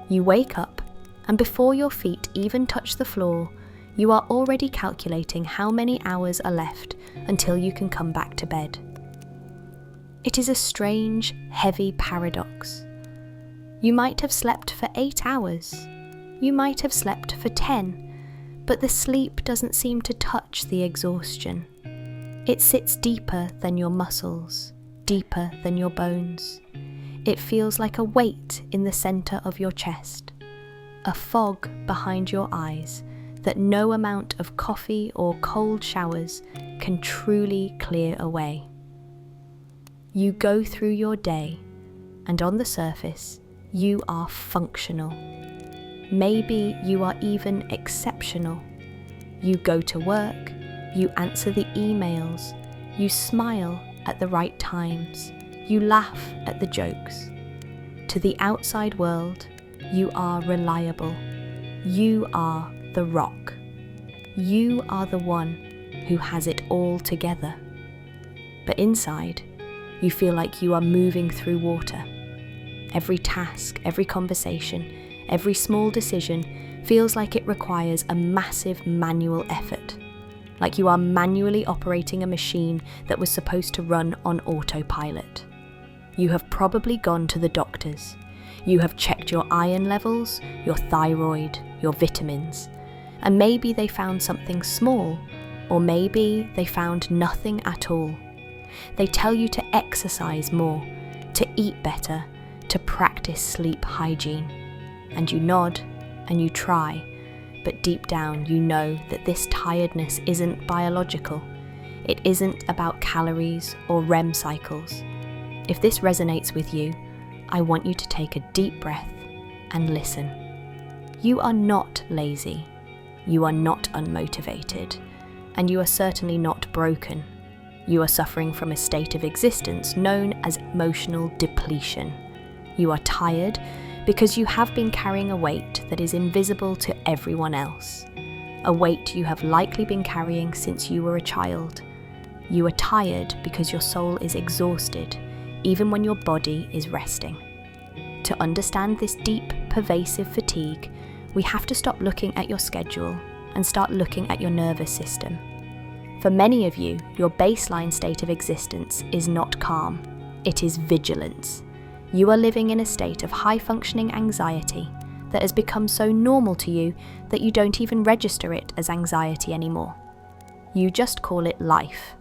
You wake up, and before your feet even touch the floor, you are already calculating how many hours are left until you can come back to bed. It is a strange, heavy paradox. You might have slept for 8 hours. You might have slept for 10, but the sleep doesn't seem to touch the exhaustion. It sits deeper than your muscles, deeper than your bones. It feels like a weight in the center of your chest, a fog behind your eyes that no amount of coffee or cold showers can truly clear away. You go through your day, and on the surface, you are functional. Maybe you are even exceptional. You go to work, you answer the emails, you smile at the right times, you laugh at the jokes. To the outside world, you are reliable. You are the rock. You are the one who has it all together. But inside, you feel like you are moving through water. Every task, every conversation, every small decision feels like it requires a massive manual effort, like you are manually operating a machine that was supposed to run on autopilot. You have probably gone to the doctors. You have checked your iron levels, your thyroid, your vitamins, and maybe they found something small, or maybe they found nothing at all. They tell you to exercise more, to eat better, to practice sleep hygiene. And you nod and you try, but deep down you know that this tiredness isn't biological. It isn't about calories or REM cycles. If this resonates with you, I want you to take a deep breath and listen. You are not lazy. You are not unmotivated. And you are certainly not broken. You are suffering from a state of existence known as emotional depletion. You are tired because you have been carrying a weight that is invisible to everyone else. A weight you have likely been carrying since you were a child. You are tired because your soul is exhausted, even when your body is resting. To understand this deep, pervasive fatigue, we have to stop looking at your schedule and start looking at your nervous system. For many of you, your baseline state of existence is not calm, it is vigilance. You are living in a state of high-functioning anxiety that has become so normal to you that you don't even register it as anxiety anymore. You just call it life.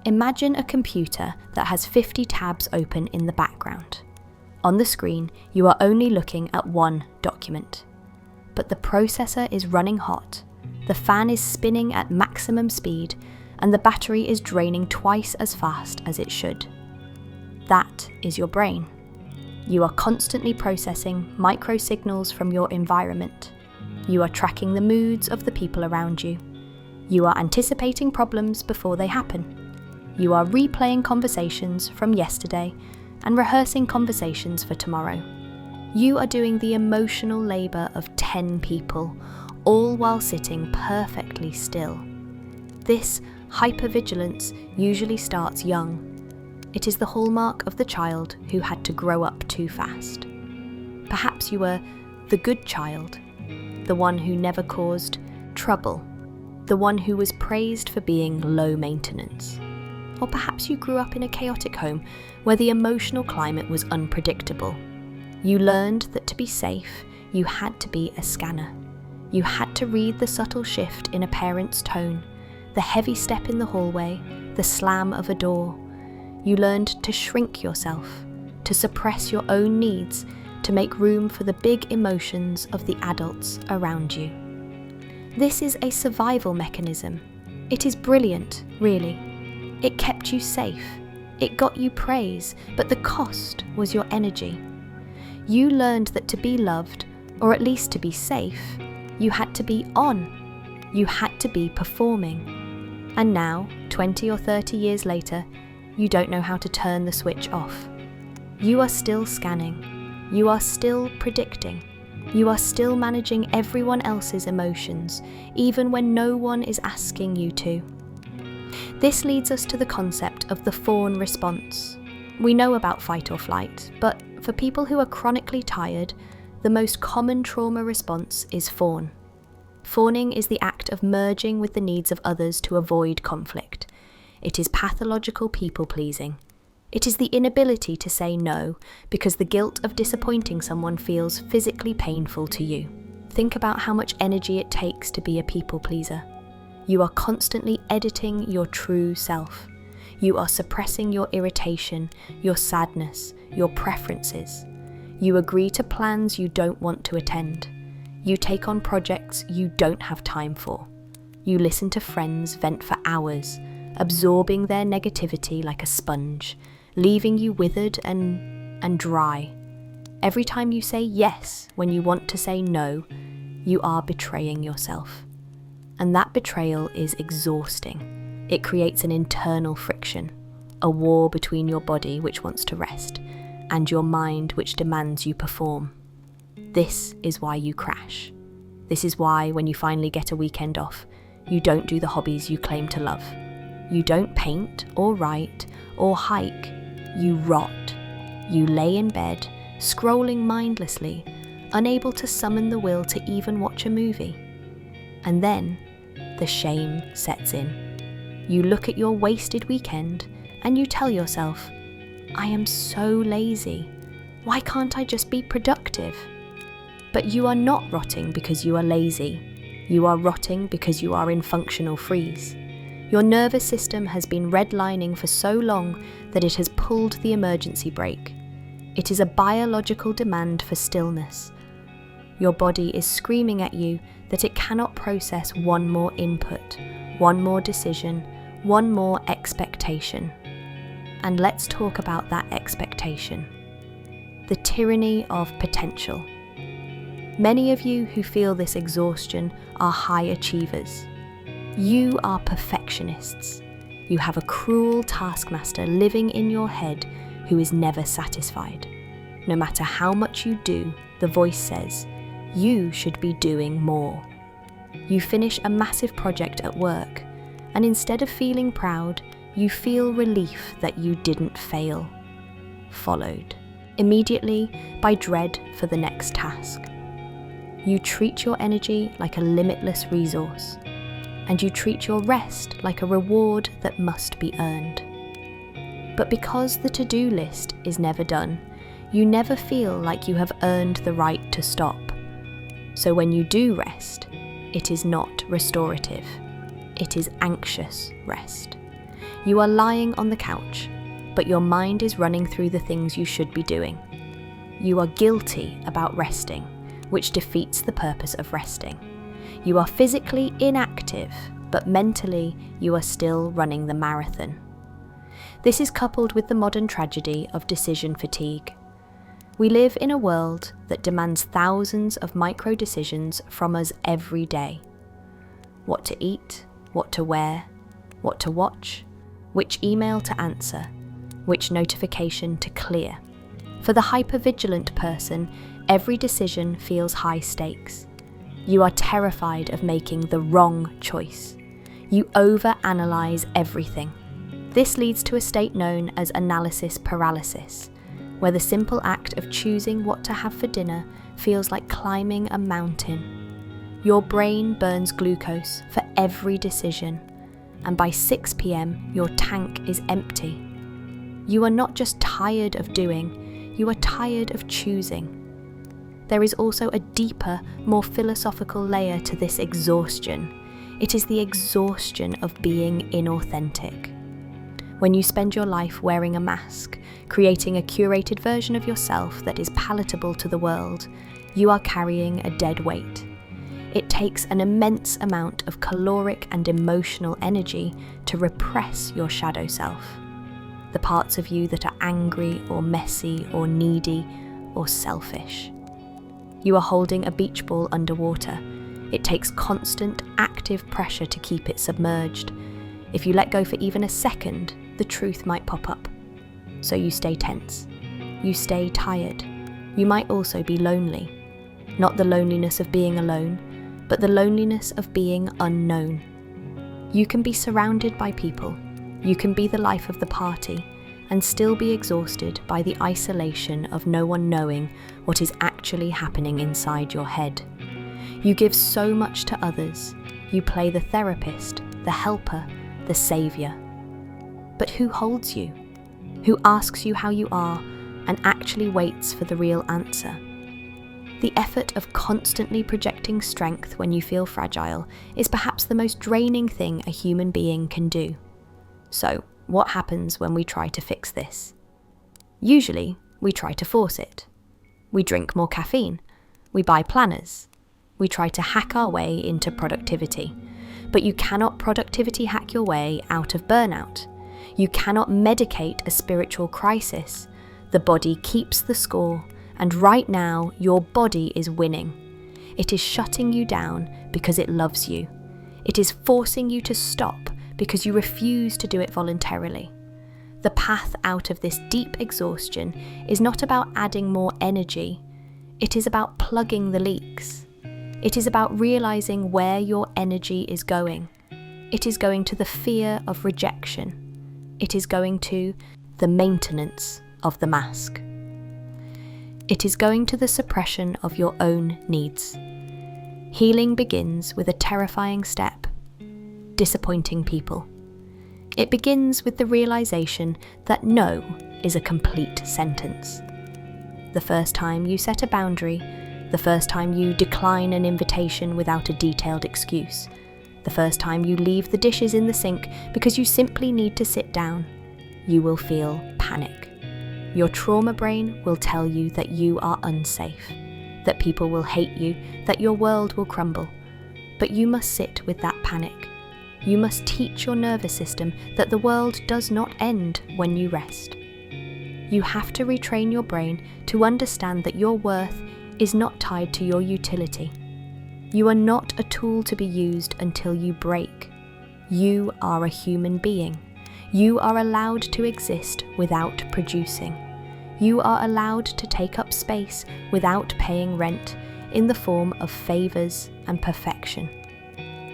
Imagine a computer that has 50 tabs open in the background. On the screen, you are only looking at one document. But the processor is running hot, the fan is spinning at maximum speed, and the battery is draining twice as fast as it should. That is your brain. You are constantly processing micro signals from your environment. You are tracking the moods of the people around you. You are anticipating problems before they happen. You are replaying conversations from yesterday and rehearsing conversations for tomorrow. You are doing the emotional labour of 10 people, all while sitting perfectly still. This hypervigilance usually starts young. It is the hallmark of the child who had to grow up too fast. Perhaps you were the good child, the one who never caused trouble, the one who was praised for being low maintenance. Or perhaps you grew up in a chaotic home where the emotional climate was unpredictable. You learned that to be safe, you had to be a scanner. You had to read the subtle shift in a parent's tone, the heavy step in the hallway, the slam of a door. You learned to shrink yourself, to suppress your own needs, to make room for the big emotions of the adults around you. This is a survival mechanism. It is brilliant, really. It kept you safe. It got you praise, but the cost was your energy. You learned that to be loved, or at least to be safe, you had to be on. You had to be performing. And now, 20 or 30 years later, you don't know how to turn the switch off. You are still scanning. You are still predicting. You are still managing everyone else's emotions, even when no one is asking you to. This leads us to the concept of the Fawn response. We know about fight or flight, but for people who are chronically tired, The most common trauma response is fawn. Fawning is the act of merging with the needs of others to avoid conflict. It is pathological people-pleasing. It is the inability to say no because the guilt of disappointing someone feels physically painful to you. Think about how much energy it takes to be a people-pleaser. You are constantly editing your true self. You are suppressing your irritation, your sadness, your preferences. You agree to plans you don't want to attend. You take on projects you don't have time for. You listen to friends vent for hours, absorbing their negativity like a sponge, leaving you withered and dry. Every time you say yes when you want to say no, you are betraying yourself. And that betrayal is exhausting. It creates an internal friction, a war between your body, which wants to rest, and your mind, which demands you perform. This is why you crash. This is why, when you finally get a weekend off, you don't do the hobbies you claim to love. You don't paint or write or hike. You rot. You lay in bed, scrolling mindlessly, unable to summon the will to even watch a movie. And then, the shame sets in. You look at your wasted weekend and you tell yourself, I am so lazy. Why can't I just be productive? But you are not rotting because you are lazy. You are rotting because you are in functional freeze. Your nervous system has been redlining for so long that it has pulled the emergency brake. It is a biological demand for stillness. Your body is screaming at you that it cannot process one more input, one more decision, one more expectation. And let's talk about that expectation. The tyranny of potential. Many of you who feel this exhaustion are high achievers. You are perfectionists. You have a cruel taskmaster living in your head who is never satisfied. No matter how much you do, the voice says, you should be doing more. You finish a massive project at work, and instead of feeling proud, you feel relief that you didn't fail. Followed immediately by dread for the next task. You treat your energy like a limitless resource, and you treat your rest like a reward that must be earned. But because the to-do list is never done, you never feel like you have earned the right to stop. So when you do rest, it is not restorative. It is anxious rest. You are lying on the couch, but your mind is running through the things you should be doing. You are guilty about resting, which defeats the purpose of resting. You are physically inactive, but mentally you are still running the marathon. This is coupled with the modern tragedy of decision fatigue. We live in a world that demands thousands of micro decisions from us every day. What to eat, what to wear, what to watch, which email to answer, which notification to clear. For the hypervigilant person, every decision feels high stakes. You are terrified of making the wrong choice. You overanalyze everything. This leads to a state known as analysis paralysis, where the simple act of choosing what to have for dinner feels like climbing a mountain. Your brain burns glucose for every decision, and by 6 p.m. your tank is empty. You are not just tired of doing, you are tired of choosing. There is also a deeper, more philosophical layer to this exhaustion. It is the exhaustion of being inauthentic. When you spend your life wearing a mask, creating a curated version of yourself that is palatable to the world, you are carrying a dead weight. It takes an immense amount of caloric and emotional energy to repress your shadow self. The parts of you that are angry or messy or needy or selfish. You are holding a beach ball underwater. It takes constant, active pressure to keep it submerged. If you let go for even a second, the truth might pop up. So you stay tense. You stay tired. You might also be lonely. Not the loneliness of being alone, but the loneliness of being unknown. You can be surrounded by people. You can be the life of the party, and still be exhausted by the isolation of no one knowing what is actually happening inside your head. You give so much to others. You play the therapist, the helper, the saviour. But who holds you? Who asks you how you are and actually waits for the real answer? The effort of constantly projecting strength when you feel fragile is perhaps the most draining thing a human being can do. So, what happens when we try to fix this? Usually, we try to force it. We drink more caffeine. We buy planners. We try to hack our way into productivity. But you cannot productivity hack your way out of burnout. You cannot medicate a spiritual crisis. The body keeps the score, and right now your body is winning. It is shutting you down because it loves you. It is forcing you to stop because you refuse to do it voluntarily. The path out of this deep exhaustion is not about adding more energy. It is about plugging the leaks. It is about realizing where your energy is going. It is going to the fear of rejection. It is going to the maintenance of the mask. It is going to the suppression of your own needs. Healing begins with a terrifying step: disappointing people. It begins with the realization that no is a complete sentence. The first time you set a boundary, the first time you decline an invitation without a detailed excuse, the first time you leave the dishes in the sink because you simply need to sit down, you will feel panic. Your trauma brain will tell you that you are unsafe, that people will hate you, that your world will crumble. But you must sit with that panic. You must teach your nervous system that the world does not end when you rest. You have to retrain your brain to understand that your worth is not tied to your utility. You are not a tool to be used until you break. You are a human being. You are allowed to exist without producing. You are allowed to take up space without paying rent in the form of favours and perfection.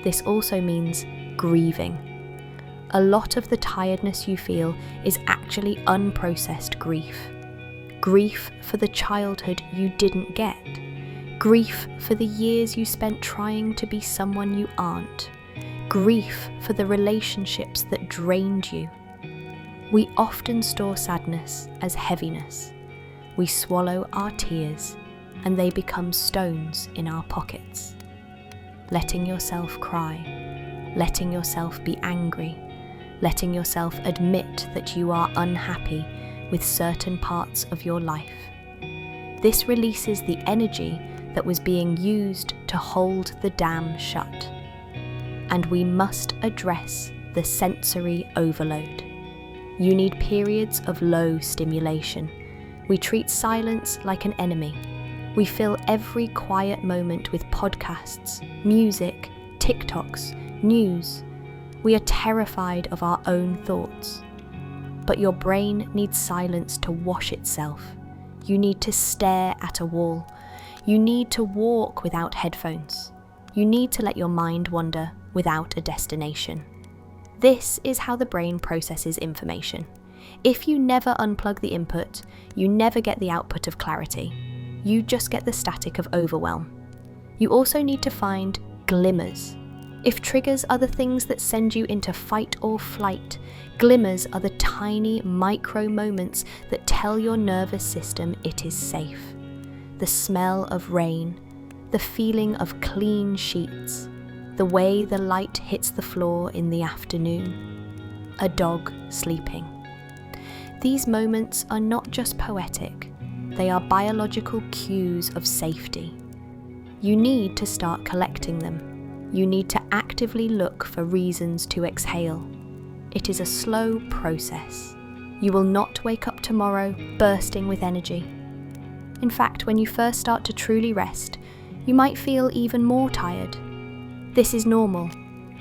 This also means grieving. A lot of the tiredness you feel is actually unprocessed grief. Grief for the childhood you didn't get. Grief for the years you spent trying to be someone you aren't. Grief for the relationships that drained you. We often store sadness as heaviness. We swallow our tears and they become stones in our pockets. Letting yourself cry, letting yourself be angry, letting yourself admit that you are unhappy with certain parts of your life. This releases the energy that was being used to hold the dam shut. And we must address the sensory overload. You need periods of low stimulation. We treat silence like an enemy. We fill every quiet moment with podcasts, music, TikToks, news. We are terrified of our own thoughts. But your brain needs silence to wash itself. You need to stare at a wall. You need to walk without headphones. You need to let your mind wander without a destination. This is how the brain processes information. If you never unplug the input, you never get the output of clarity. You just get the static of overwhelm. You also need to find glimmers. If triggers are the things that send you into fight or flight, glimmers are the tiny micro moments that tell your nervous system it is safe. The smell of rain, the feeling of clean sheets, the way the light hits the floor in the afternoon, a dog sleeping. These moments are not just poetic, they are biological cues of safety. You need to start collecting them. You need to actively look for reasons to exhale. It is a slow process. You will not wake up tomorrow bursting with energy. In fact, when you first start to truly rest, you might feel even more tired. This is normal.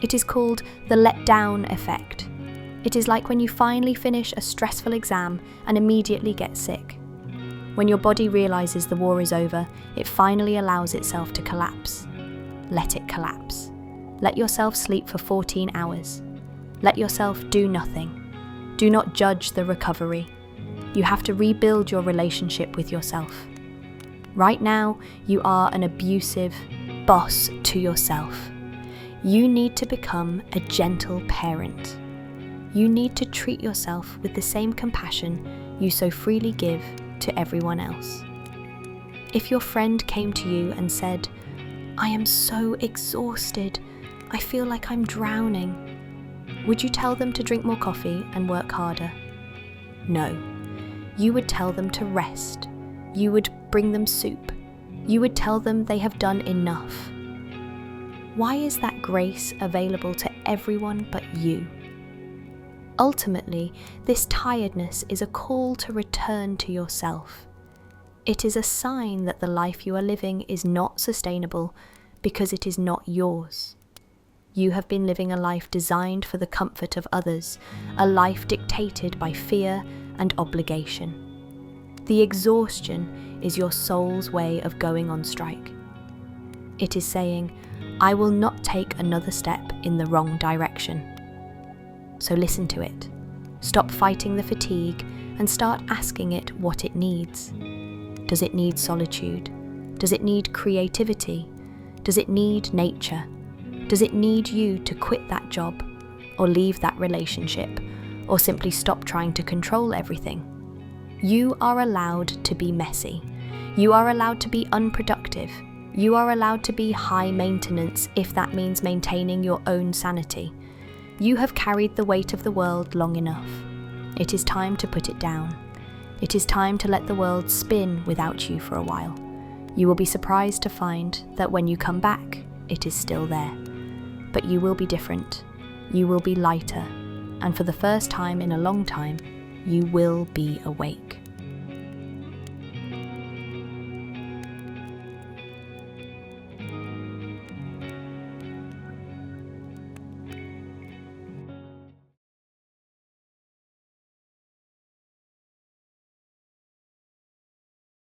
It is called the let down effect. It is like when you finally finish a stressful exam and immediately get sick. When your body realizes the war is over, it finally allows itself to collapse. Let it collapse. Let yourself sleep for 14 hours. Let yourself do nothing. Do not judge the recovery. You have to rebuild your relationship with yourself. Right now, you are an abusive boss to yourself. You need to become a gentle parent. You need to treat yourself with the same compassion you so freely give to everyone else. If your friend came to you and said, "I am so exhausted, I feel like I'm drowning," would you tell them to drink more coffee and work harder? No. You would tell them to rest. You would bring them soup. You would tell them they have done enough. Why is that grace available to everyone but you? Ultimately, this tiredness is a call to return to yourself. It is a sign that the life you are living is not sustainable because it is not yours. You have been living a life designed for the comfort of others, a life dictated by fear and obligation. The exhaustion is your soul's way of going on strike. It is saying, "I will not take another step in the wrong direction." So listen to it. Stop fighting the fatigue and start asking it what it needs. Does it need solitude? Does it need creativity? Does it need nature? Does it need you to quit that job, or leave that relationship, or simply stop trying to control everything? You are allowed to be messy. You are allowed to be unproductive. You are allowed to be high maintenance if that means maintaining your own sanity. You have carried the weight of the world long enough. It is time to put it down. It is time to let the world spin without you for a while. You will be surprised to find that when you come back, it is still there. But you will be different. You will be lighter. And for the first time in a long time, you will be awake.